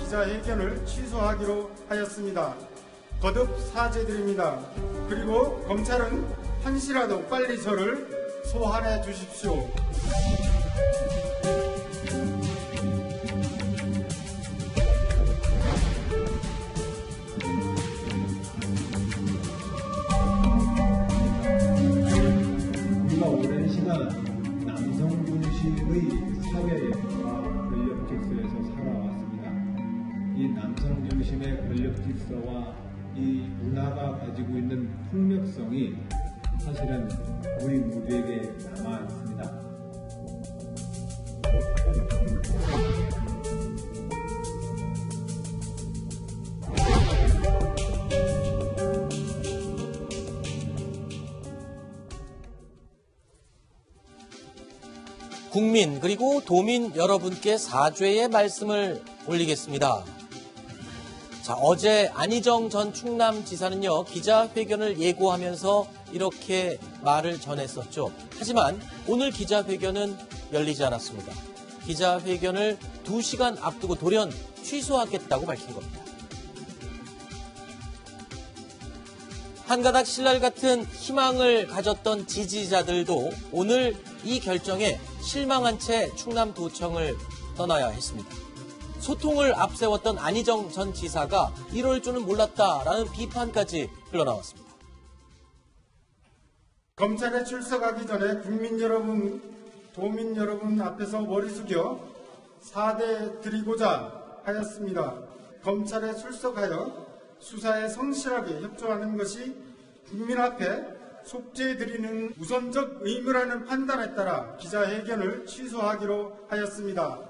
기자회견을 취소하기로 하였습니다. 거듭 사죄드립니다. 그리고 검찰은 한시라도 빨리 저를 소환해 주십시오. 우리가 오랜 시간 남성 중심의 사회와 권력 질서에서 살아왔습니다. 이 남성 중심의 권력 질서와 이 문화가 가지고 있는 폭력성이 사실은 우리 모두에게 남아 있습니다. 국민 그리고 도민 여러분께 사죄의 말씀을 올리겠습니다. 자, 어제 안희정 전 충남지사는요, 기자회견을 예고하면서 이렇게 말을 전했었죠. 하지만 오늘 기자회견은 열리지 않았습니다. 기자회견을 2시간 앞두고 돌연 취소하겠다고 밝힌 겁니다. 한가닥 신랄 같은 희망을 가졌던 지지자들도 오늘 이 결정에 실망한 채 충남도청을 떠나야 했습니다. 소통을 앞세웠던 안희정 전 지사가 이럴 줄은 몰랐다라는 비판까지 흘러나왔습니다. 검찰에 출석하기 전에 국민 여러분, 도민 여러분 앞에서 머리 숙여 사죄 드리고자 하였습니다. 검찰에 출석하여 수사에 성실하게 협조하는 것이 국민 앞에 속죄드리는 우선적 의무라는 판단에 따라 기자회견을 취소하기로 하였습니다.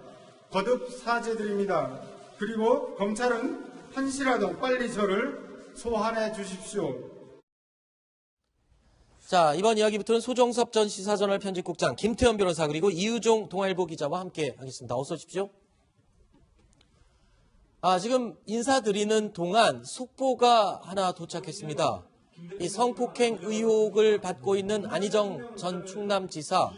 거듭 사죄드립니다. 그리고 검찰은 한시라도 빨리 저를 소환해 주십시오. 자, 이번 이야기부터는 소정섭 전 시사저널 편집국장, 김태현 변호사 그리고 이유종 동아일보 기자와 함께 하겠습니다. 어서 오십시오. 지금 인사드리는 동안 속보가 하나 도착했습니다. 이 성폭행 의혹을 받고 있는 안희정 전 충남지사,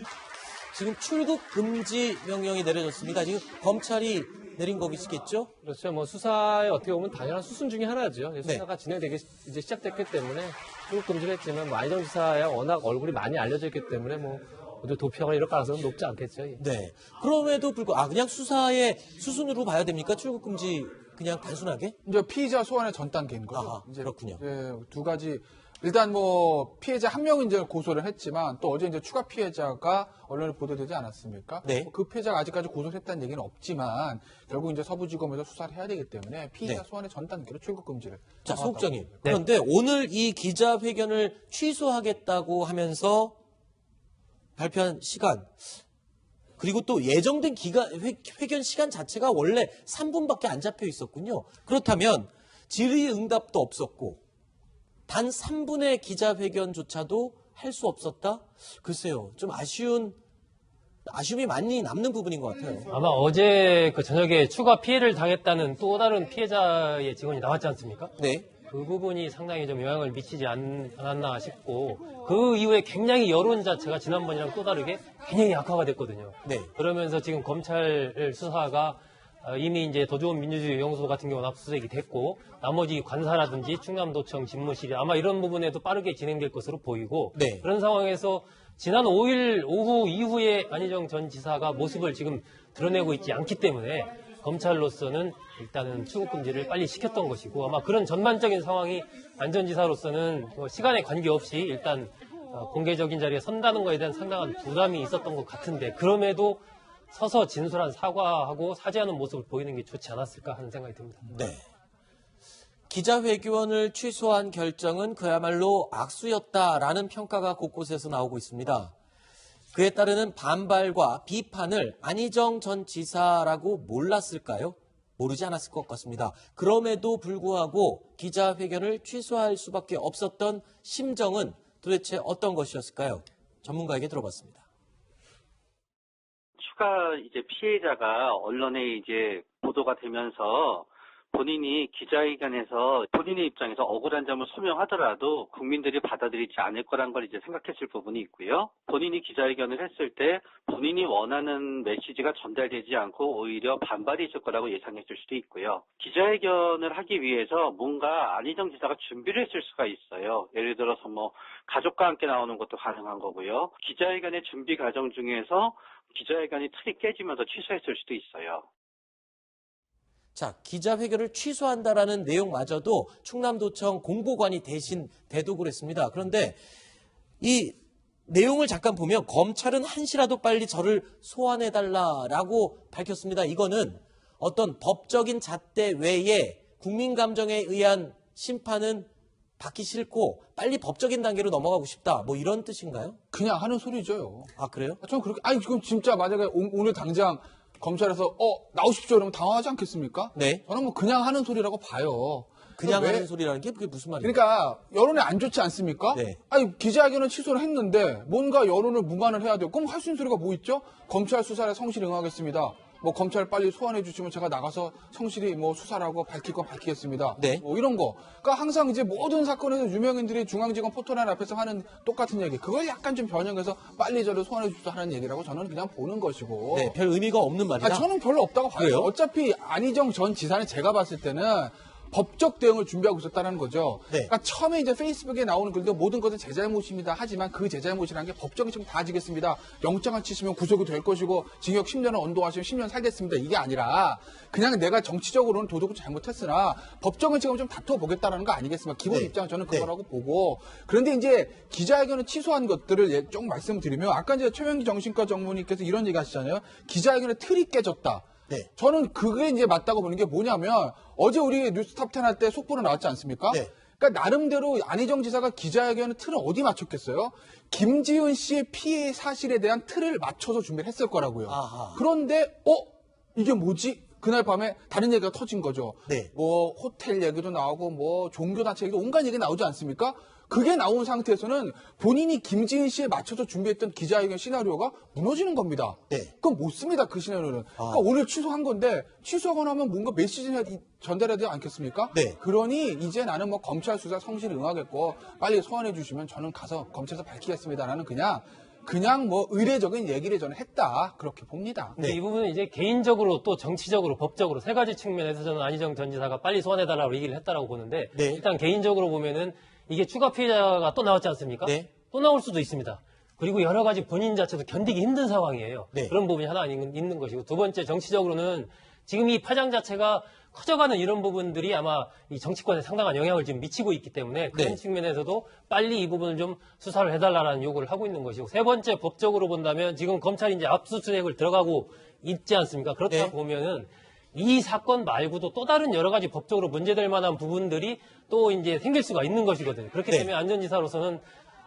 지금 출국 금지 명령이 내려졌습니다. 지금 검찰이 내린 거겠죠? 그렇죠. 뭐 수사에 어떻게 보면 당연한 수순 중에 하나죠. 수사가 진행되기 이제 시작됐기 때문에 출국 금지를 했지만 뭐 안희정 지사야 워낙 얼굴이 많이 알려져 있기 때문에 뭐 도피하거나 이럴 가능성은 높지 않겠죠. 네. 그럼에도 불구하고 그냥 수사의 수순으로 봐야 됩니까? 출국 금지 그냥 단순하게? 이제 피의자 소환의 전 단계인 거죠. 이제 그렇군요. 예, 두 가지. 일단 뭐 피해자 한 명은 이제 고소를 했지만 또 어제 이제 추가 피해자가 언론에 보도되지 않았습니까? 네. 그 피해자가 아직까지 고소를 했다는 얘기는 없지만 결국 이제 서부지검에서 수사를 해야 되기 때문에 피의자 소환의 전 단계로 출국 금지를. 자, 소국장님. 그런데 오늘 이 기자회견을 취소하겠다고 하면서 발표한 시간, 그리고 또 예정된 회견 시간 자체가 원래 3분밖에 안 잡혀 있었군요. 그렇다면 질의응답도 없었고 단 3분의 기자회견조차도 할 수 없었다? 글쎄요, 좀 아쉬움이 많이 남는 부분인 것 같아요. 아마 어제 그 저녁에 추가 피해를 당했다는 또 다른 피해자의 증언이 나왔지 않습니까? 네. 그 부분이 상당히 좀 영향을 미치지 않았나 싶고, 그 이후에 굉장히 여론 자체가 지난번이랑 또 다르게 굉장히 약화가 됐거든요. 네. 그러면서 지금 검찰 수사가 이미 이제 더 좋은 민주주의 용소 같은 경우는 압수수색이 됐고, 나머지 관사라든지 충남도청 집무실이 아마 이런 부분에도 빠르게 진행될 것으로 보이고, 네. 그런 상황에서 지난 5일 오후 이후에 안희정 전 지사가 모습을 지금 드러내고 있지 않기 때문에 검찰로서는 일단은 출국 금지를 빨리 시켰던 것이고, 아마 그런 전반적인 상황이 안 전 지사로서는 시간에 관계없이 일단 공개적인 자리에 선다는 것에 대한 상당한 부담이 있었던 것 같은데, 그럼에도 서서 진솔한 사과하고 사죄하는 모습을 보이는 게 좋지 않았을까 하는 생각이 듭니다. 네. 기자회견을 취소한 결정은 그야말로 악수였다라는 평가가 곳곳에서 나오고 있습니다. 그에 따르는 반발과 비판을 안희정 전 지사라고 몰랐을까요? 모르지 않았을 것 같습니다. 그럼에도 불구하고 기자회견을 취소할 수밖에 없었던 심정은 도대체 어떤 것이었을까요? 전문가에게 들어봤습니다. 추가 이제 피해자가 언론에 이제 보도가 되면서 본인이 기자회견에서 본인의 입장에서 억울한 점을 소명하더라도 국민들이 받아들이지 않을 거란 걸 이제 생각했을 부분이 있고요. 본인이 기자회견을 했을 때 본인이 원하는 메시지가 전달되지 않고 오히려 반발이 있을 거라고 예상했을 수도 있고요. 기자회견을 하기 위해서 뭔가 안희정 지사가 준비를 했을 수가 있어요. 예를 들어서 뭐 가족과 함께 나오는 것도 가능한 거고요. 기자회견의 준비 과정 중에서 기자회견이 틀이 깨지면서 취소했을 수도 있어요. 자, 기자회견을 취소한다라는 내용마저도 충남도청 공보관이 대신 대독을 했습니다. 그런데 이 내용을 잠깐 보면 검찰은 한시라도 빨리 저를 소환해달라라고 밝혔습니다. 이거는 어떤 법적인 잣대 외에 국민 감정에 의한 심판은 받기 싫고 빨리 법적인 단계로 넘어가고 싶다. 뭐 이런 뜻인가요? 그냥 하는 소리죠. 아, 그래요? 저는 그렇게, 아니, 지금 진짜 만약에 오늘 당장 검찰에서, 나오십시오. 이러면 당황하지 않겠습니까? 네. 저는 뭐 그냥 하는 소리라고 봐요. 그냥 왜? 하는 소리라는 게 그게 무슨 말이에요? 그러니까 여론이 안 좋지 않습니까? 네. 아니 기자회견은 취소를 했는데 뭔가 여론을 무관을 해야 돼요. 그럼 할 수 있는 소리가 뭐 있죠? 검찰 수사에 성실히 응하겠습니다. 뭐 검찰 빨리 소환해 주시면 제가 나가서 성실히 뭐 수사를 하고 밝힐 건 밝히겠습니다. 네. 뭐 이런 거. 그러니까 항상 이제 모든 사건에서 유명인들이 중앙지검 포토라인 앞에서 하는 똑같은 얘기. 그걸 약간 좀 변형해서 빨리 저를 소환해 주십사 하는 얘기라고 저는 그냥 보는 것이고. 네, 별 의미가 없는 말이다. 저는 별로 없다고 봐요. 그래요? 어차피 안희정 전 지사는 제가 봤을 때는 법적 대응을 준비하고 있었다는 거죠. 네. 그러니까 처음에 이제 페이스북에 나오는 글도 모든 것은 제 잘못입니다. 하지만 그 제 잘못이라는 게 법적인 책임 다 지겠습니다. 영장을 치시면 구속이 될 것이고 징역 10년을 언도하시면 10년 살겠습니다. 이게 아니라 그냥 내가 정치적으로는 도덕을 잘못했으나 법적인 책임을 좀 다투어 보겠다는 거 아니겠습니까? 기본 네. 입장은 저는 네. 그거라고 보고. 그런데 이제 기자회견을 취소한 것들을 좀 말씀드리면 아까 이제 최명기 정신과 전문의께서 이런 얘기 하시잖아요. 기자회견의 틀이 깨졌다. 네. 저는 그게 이제 맞다고 보는 게 뭐냐면 어제 우리 뉴스탑10 할 때 속보로 나왔지 않습니까? 네. 그러니까 나름대로 안희정 지사가 기자회견의 틀을 어디 맞췄겠어요? 김지은 씨의 피해 사실에 대한 틀을 맞춰서 준비를 했을 거라고요. 아하. 그런데 이게 뭐지? 그날 밤에 다른 얘기가 터진 거죠. 네. 뭐 호텔 얘기도 나오고 뭐 종교단체 얘기도 온갖 얘기 나오지 않습니까? 그게 나온 상태에서는 본인이 김지은 씨에 맞춰서 준비했던 기자회견 시나리오가 무너지는 겁니다. 네. 그건 못 씁니다, 그 시나리오는. 그러니까 오늘 취소한 건데 취소하고 나면 뭔가 메시지를 전달해야 되지 않겠습니까? 네. 그러니 이제 나는 뭐 검찰 수사 성실히 응하겠고 빨리 소환해 주시면 저는 가서 검찰에서 밝히겠습니다라는 그냥 뭐 의례적인 얘기를 저는 했다. 그렇게 봅니다. 네. 이 부분은 이제 개인적으로 또 정치적으로 법적으로 세 가지 측면에서 저는 안희정 전 지사가 빨리 소환해달라고 얘기를 했다라고 보는데 네. 일단 개인적으로 보면은 이게 추가 피해자가 또 나왔지 않습니까? 네. 또 나올 수도 있습니다. 그리고 여러 가지 본인 자체도 견디기 힘든 상황이에요. 네. 그런 부분이 하나 있는 것이고 두 번째 정치적으로는 지금 이 파장 자체가 커져가는 이런 부분들이 아마 이 정치권에 상당한 영향을 지금 미치고 있기 때문에 그런 네. 측면에서도 빨리 이 부분을 좀 수사를 해달라는 요구를 하고 있는 것이고 세 번째 법적으로 본다면 지금 검찰이 이제 압수수색을 들어가고 있지 않습니까? 그렇다 네. 보면은 이 사건 말고도 또 다른 여러 가지 법적으로 문제될 만한 부분들이 또 이제 생길 수가 있는 것이거든요. 그렇기 네. 때문에 안 전 지사로서는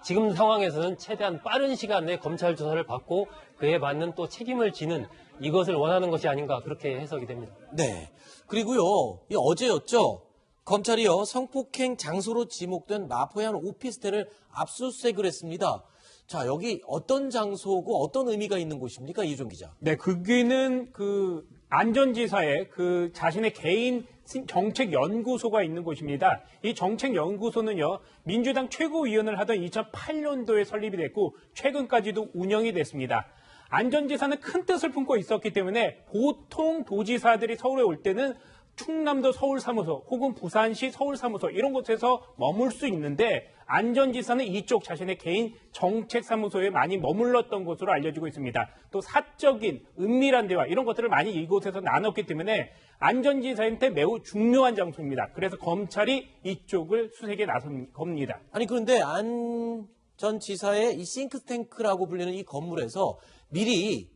지금 상황에서는 최대한 빠른 시간 내에 검찰 조사를 받고 그에 맞는 또 책임을 지는 이것을 원하는 것이 아닌가 그렇게 해석이 됩니다. 네. 그리고요, 이 어제였죠. 검찰이요, 성폭행 장소로 지목된 마포현 오피스텔을 압수수색을 했습니다. 자, 여기 어떤 장소고 어떤 의미가 있는 곳입니까, 이유정 기자? 네, 거기는 그 안전지사의 그 자신의 개인 정책연구소가 있는 곳입니다. 이 정책연구소는요, 민주당 최고위원을 하던 2008년도에 설립이 됐고, 최근까지도 운영이 됐습니다. 안전지사는 큰 뜻을 품고 있었기 때문에 보통 도지사들이 서울에 올 때는 충남도 서울사무소 혹은 부산시 서울사무소 이런 곳에서 머물 수 있는데 안전지사는 이쪽 자신의 개인 정책사무소에 많이 머물렀던 것으로 알려지고 있습니다. 또 사적인 은밀한 대화 이런 것들을 많이 이곳에서 나눴기 때문에 안전지사한테 매우 중요한 장소입니다. 그래서 검찰이 이쪽을 수색에 나선 겁니다. 아니, 그런데 안 전 지사의 이 싱크탱크라고 불리는 이 건물에서 미리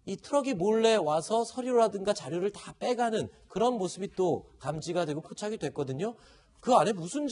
이 트럭이 몰래 와서 서류라든가 자료를 다 빼가는 그런 모습이 또 감지가 되고 포착이 됐거든요. 그 안에 무슨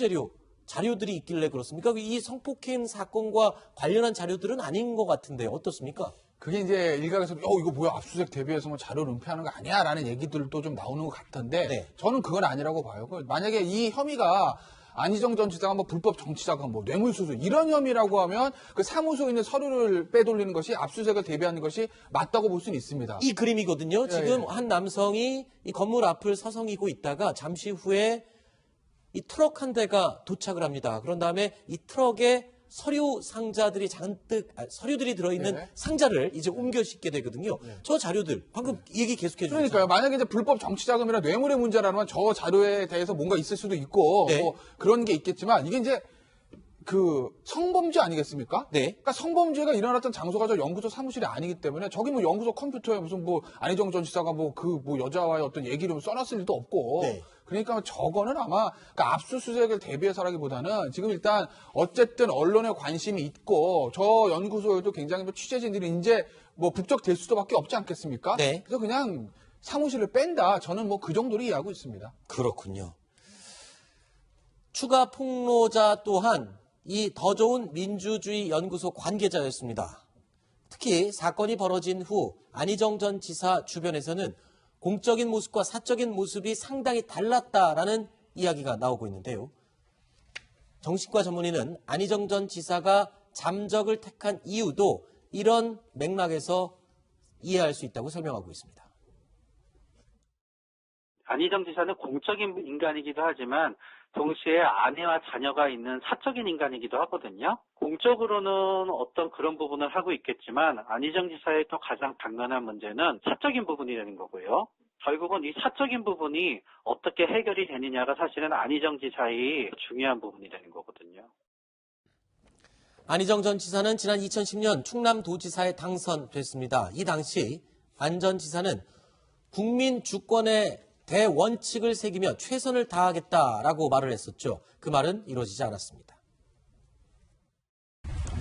자료들이 있길래 그렇습니까? 이 성폭행 사건과 관련한 자료들은 아닌 것 같은데 어떻습니까? 그게 이제 일각에서 이거 뭐야 압수수색 대비해서 뭐 자료를 은폐하는 거 아니야라는 얘기들도 좀 나오는 것 같던데 네. 저는 그건 아니라고 봐요. 만약에 이 혐의가 안희정 전 지사가 뭐 불법 정치자금, 뭐 뇌물수수 이런 혐의라고 하면 그 사무소에 있는 서류를 빼돌리는 것이 압수수색을 대비하는 것이 맞다고 볼 수는 있습니다. 이 그림이거든요. 예, 지금 예. 한 남성이 이 건물 앞을 서성이고 있다가 잠시 후에 이 트럭 한 대가 도착을 합니다. 그런 다음에 이 트럭에 서류 상자들이 잔뜩 서류들이 들어있는 예. 상자를 이제 옮겨 싣게 되거든요. 저 자료들 방금 얘기 계속해 주세요. 그러니까요. 만약에 이제 불법 정치자금이나 뇌물의 문제라면 저 자료에 대해서 뭔가 있을 수도 있고 네. 뭐 그런 게 있겠지만 이게 이제 그 성범죄 아니겠습니까? 네. 그러니까 성범죄가 일어났던 장소가 저 연구소 사무실이 아니기 때문에 저기 뭐 연구소 컴퓨터에 무슨 뭐 안희정 전 지사가 뭐 그 뭐 여자와의 어떤 얘기를 써놨을 일도 없고. 네. 그러니까 저거는 아마 그러니까 압수수색을 대비해서라기보다는 지금 일단 어쨌든 언론에 관심이 있고 저 연구소에도 굉장히 뭐 취재진들이 이제 뭐 북적될 수도밖에 없지 않겠습니까? 네. 그래서 그냥 사무실을 뺀다. 저는 뭐 그 정도로 이해하고 있습니다. 그렇군요. 추가 폭로자 또한 이 더 좋은 민주주의 연구소 관계자였습니다. 특히 사건이 벌어진 후 안희정 전 지사 주변에서는 공적인 모습과 사적인 모습이 상당히 달랐다라는 이야기가 나오고 있는데요. 정신과 전문의는 안희정 전 지사가 잠적을 택한 이유도 이런 맥락에서 이해할 수 있다고 설명하고 있습니다. 안희정 지사는 공적인 인간이기도 하지만 동시에 아내와 자녀가 있는 사적인 인간이기도 하거든요. 공적으로는 어떤 그런 부분을 하고 있겠지만 안희정 지사의 또 가장 당면한 문제는 사적인 부분이라는 거고요. 결국은 이 사적인 부분이 어떻게 해결이 되느냐가 사실은 안희정 지사의 중요한 부분이 되는 거거든요. 안희정 전 지사는 지난 2010년 충남도지사에 당선됐습니다. 이 당시 안 전 지사는 국민 주권의 대원칙을 새기며 최선을 다하겠다라고 말을 했었죠. 그 말은 이루어지지 않았습니다.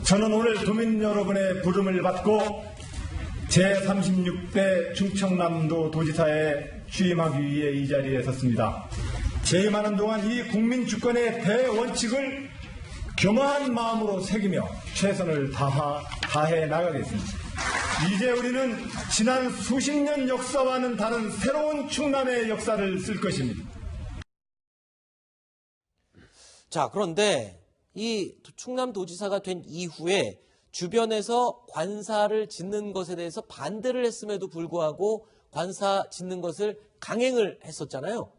저는 오늘 도민 여러분의 부름을 받고 제36대 충청남도 도지사에 취임하기 위해 이 자리에 섰습니다. 재임하는 동안 이 국민 주권의 대원칙을 겸허한 마음으로 새기며 최선을 다해 나가겠습니다. 이제 우리는 지난 수십 년 역사와는 다른 새로운 충남의 역사를 쓸 것입니다. 자, 그런데 이 충남도지사가 된 이후에 주변에서 관사를 짓는 것에 대해서 반대를 했음에도 불구하고 관사 짓는 것을 강행을 했었잖아요.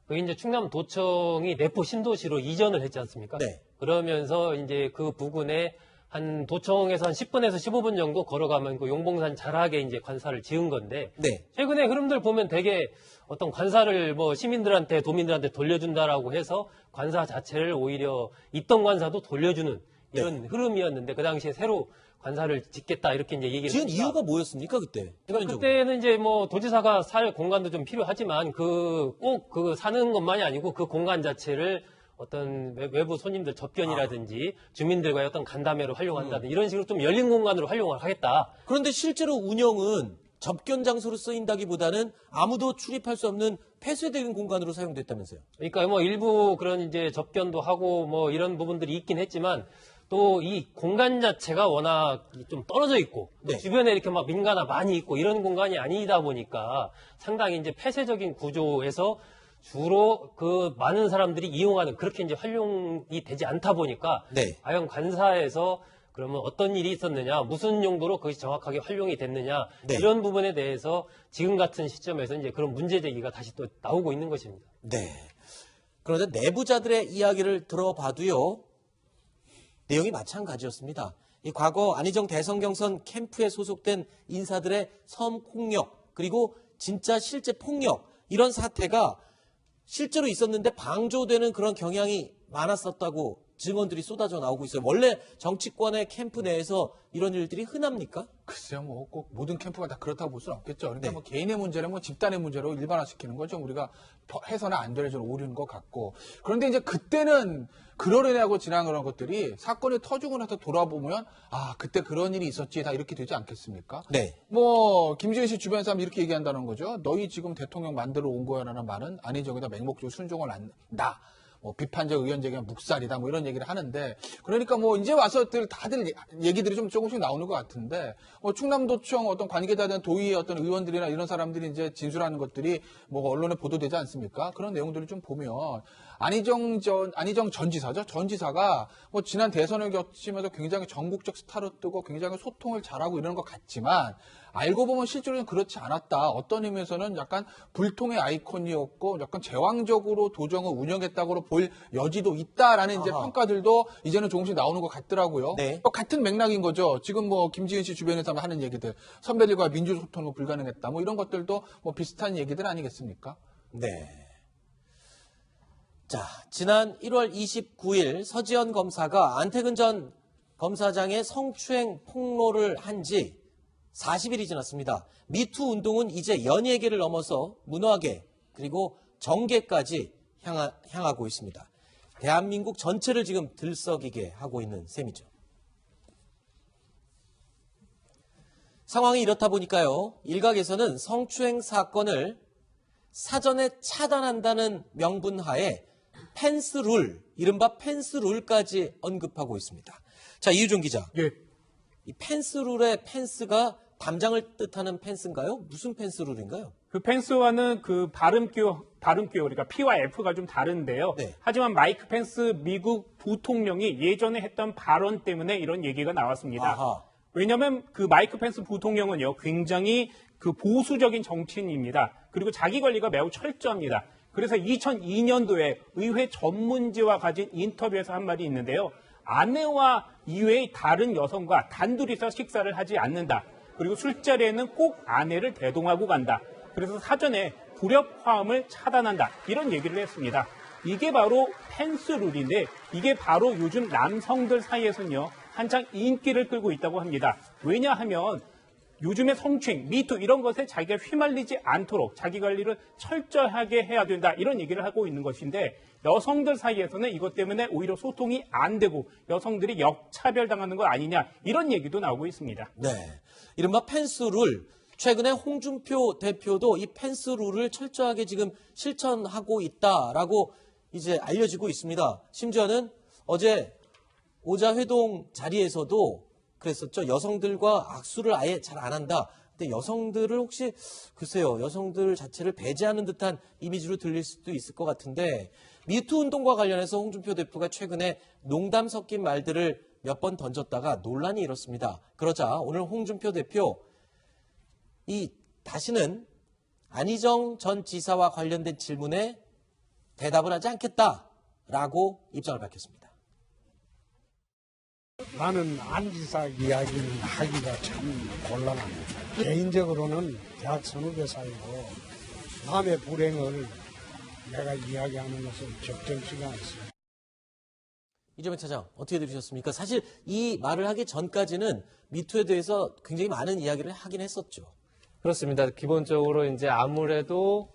그게 이제 충남도청이 내포 신도시로 이전을 했지 않습니까? 네. 그러면서 이제 그 부근에 한 도청에서 한 10분에서 15분 정도 걸어가면 그 용봉산 자락에 이제 관사를 지은 건데 네. 최근에 흐름들 보면 되게 어떤 관사를 뭐 시민들한테 도민들한테 돌려준다라고 해서 관사 자체를 오히려 있던 관사도 돌려주는 이런 흐름이었는데 그 당시에 새로 관사를 짓겠다 이렇게 이제 얘기를 지은 했습니다. 이유가 뭐였습니까 그때? 그러니까 그때는 이제 뭐 도지사가 살 공간도 좀 필요하지만 꼭 그 사는 것만이 아니고 그 공간 자체를 어떤 외부 손님들 접견이라든지 주민들과의 어떤 간담회로 활용한다든지 이런 식으로 좀 열린 공간으로 활용을 하겠다. 그런데 실제로 운영은 접견 장소로 쓰인다기보다는 아무도 출입할 수 없는 폐쇄된 공간으로 사용됐다면서요. 그러니까 뭐 일부 그런 이제 접견도 하고 뭐 이런 부분들이 있긴 했지만 또 이 공간 자체가 워낙 좀 떨어져 있고 네. 주변에 이렇게 막 민가나 많이 있고 이런 공간이 아니다 보니까 상당히 이제 폐쇄적인 구조에서 주로 그 많은 사람들이 이용하는 그렇게 이제 활용이 되지 않다 보니까 네. 과연 관사에서 그러면 어떤 일이 있었느냐, 무슨 용도로 그것이 정확하게 활용이 됐느냐 네. 이런 부분에 대해서 지금 같은 시점에서 이제 그런 문제 제기가 다시 또 나오고 있는 것입니다. 네. 그런데 내부자들의 이야기를 들어봐도요. 내용이 마찬가지였습니다. 이 과거 안희정 대선 경선 캠프에 소속된 인사들의 성폭력 그리고 진짜 실제 폭력 이런 사태가 실제로 있었는데 방조되는 그런 경향이 많았었다고 증언들이 쏟아져 나오고 있어요. 원래 정치권의 캠프 내에서 이런 일들이 흔합니까? 글쎄요, 뭐 꼭 모든 캠프가 다 그렇다고 볼 수는 없겠죠. 그러니까 네. 뭐 개인의 문제는 뭐 집단의 문제로 일반화시키는 건 좀 우리가 해서는 안 되는 좀 오류인 것 같고. 그런데 이제 그때는 그러려냐고 지난 그런 것들이 사건이 터지고 나서 돌아보면 아 그때 그런 일이 있었지 다 이렇게 되지 않겠습니까? 네. 뭐 김재희 씨 주변 사람 이렇게 얘기한다는 거죠. 너희 지금 대통령 만들어 온 거야라는 말은 안희정에다 맹목적으로 순종을 한다. 뭐 비판적 의견 제기는 묵살이다 뭐 이런 얘기를 하는데 그러니까 뭐 이제 와서들 다들 얘기들이 좀 조금씩 나오는 것 같은데 뭐 충남도청 어떤 관계자든 도의회 어떤 의원들이나 이런 사람들이 이제 진술하는 것들이 뭐 언론에 보도되지 않습니까? 그런 내용들을 좀 보면 안희정 전 지사죠. 전 지사가 뭐 지난 대선을 거치면서 굉장히 전국적 스타로 뜨고 굉장히 소통을 잘하고 이러는 것 같지만 알고 보면 실제로는 그렇지 않았다. 어떤 의미에서는 약간 불통의 아이콘이었고 약간 제왕적으로 도정을 운영했다고 볼 여지도 있다라는 이제 평가들도 이제는 조금씩 나오는 것 같더라고요. 네. 같은 맥락인 거죠. 지금 뭐 김지은 씨 주변에서 하는 얘기들, 선배들과 민주소통은 불가능했다. 뭐 이런 것들도 뭐 비슷한 얘기들 아니겠습니까? 네. 자, 지난 1월 29일 서지현 검사가 안태근 전 검사장의 성추행 폭로를 한 지 40일이 지났습니다. 미투 운동은 이제 연예계를 넘어서 문화계 그리고 정계까지 향하고 있습니다. 대한민국 전체를 지금 들썩이게 하고 있는 셈이죠. 상황이 이렇다 보니까요. 일각에서는 성추행 사건을 사전에 차단한다는 명분하에 펜스룰, 이른바 펜스룰까지 언급하고 있습니다. 자, 이유종 기자. 예. 이 펜스룰의 펜스가 담장을 뜻하는 펜스인가요? 무슨 펜스룰인가요? 그 펜스와는 그 발음교 그러니까 P와 F가 좀 다른데요. 네. 하지만 마이크 펜스 미국 부통령이 예전에 했던 발언 때문에 이런 얘기가 나왔습니다. 아하. 왜냐하면 그 마이크 펜스 부통령은요, 굉장히 그 보수적인 정치인입니다. 그리고 자기 관리가 매우 철저합니다. 그래서 2002년도에 의회 전문지와 가진 인터뷰에서 한 말이 있는데요. 아내와 이외의 다른 여성과 단둘이서 식사를 하지 않는다. 그리고 술자리에는 꼭 아내를 대동하고 간다. 그래서 사전에 불협화음을 차단한다. 이런 얘기를 했습니다. 이게 바로 펜스룰인데 이게 바로 요즘 남성들 사이에서는요. 한창 인기를 끌고 있다고 합니다. 왜냐하면 요즘의 성추행, 미투 이런 것에 자기가 휘말리지 않도록 자기 관리를 철저하게 해야 된다. 이런 얘기를 하고 있는 것인데 여성들 사이에서는 이것 때문에 오히려 소통이 안 되고 여성들이 역차별당하는 것 아니냐. 이런 얘기도 나오고 있습니다. 네. 이른바 펜스룰. 최근에 홍준표 대표도 이 펜스룰을 철저하게 지금 실천하고 있다라고 이제 알려지고 있습니다. 심지어는 어제 오자회동 자리에서도 그랬었죠. 여성들과 악수를 아예 잘 안 한다. 근데 여성들을 혹시 글쎄요. 여성들 자체를 배제하는 듯한 이미지로 들릴 수도 있을 것 같은데 미투 운동과 관련해서 홍준표 대표가 최근에 농담 섞인 말들을 몇 번 던졌다가 논란이 일었습니다. 그러자 오늘 홍준표 대표 다시는 안희정 전 지사와 관련된 질문에 대답을 하지 않겠다라고 입장을 밝혔습니다. 나는 안 지사 이야기는 하기가 참 곤란합니다. 개인적으로는 대학 선후배사이고 남의 불행을 내가 이야기하는 것은 적절치가 않습니다. 이재명 차장 어떻게 들으셨습니까? 사실 이 말을 하기 전까지는 미투에 대해서 굉장히 많은 이야기를 하긴 했었죠. 그렇습니다. 기본적으로 이제 아무래도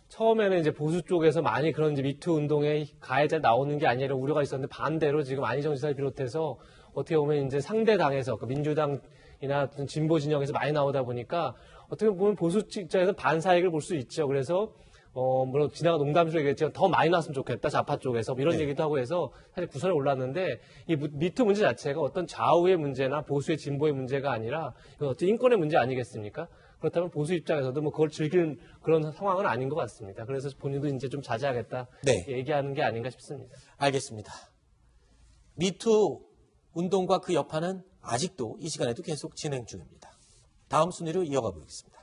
처음에는 이제 보수 쪽에서 많이 그런 이제 미투 운동에 가해자 나오는 게 아니라 우려가 있었는데 반대로 지금 안희정 지사를 비롯해서 어떻게 보면 이제 상대 당에서 그 민주당이나 진보 진영에서 많이 나오다 보니까 어떻게 보면 보수 입장에서 반사익을 볼 수 있죠. 그래서 물론 지나가 농담으로 얘기했지만 더 많이 났으면 좋겠다. 좌파 쪽에서 이런 얘기도 하고 해서 사실 구설에 올랐는데 이 미투 문제 자체가 어떤 좌우의 문제나 보수의 진보의 문제가 아니라 이건 어떤 인권의 문제 아니겠습니까? 그렇다면 보수 입장에서도 뭐 그걸 즐길 그런 상황은 아닌 것 같습니다. 그래서 본인도 이제 좀 자제하겠다 얘기하는 게 아닌가 싶습니다. 알겠습니다. 미투 운동과 그 여파는 아직도 이 시간에도 계속 진행 중입니다. 다음 순위로 이어가 보겠습니다.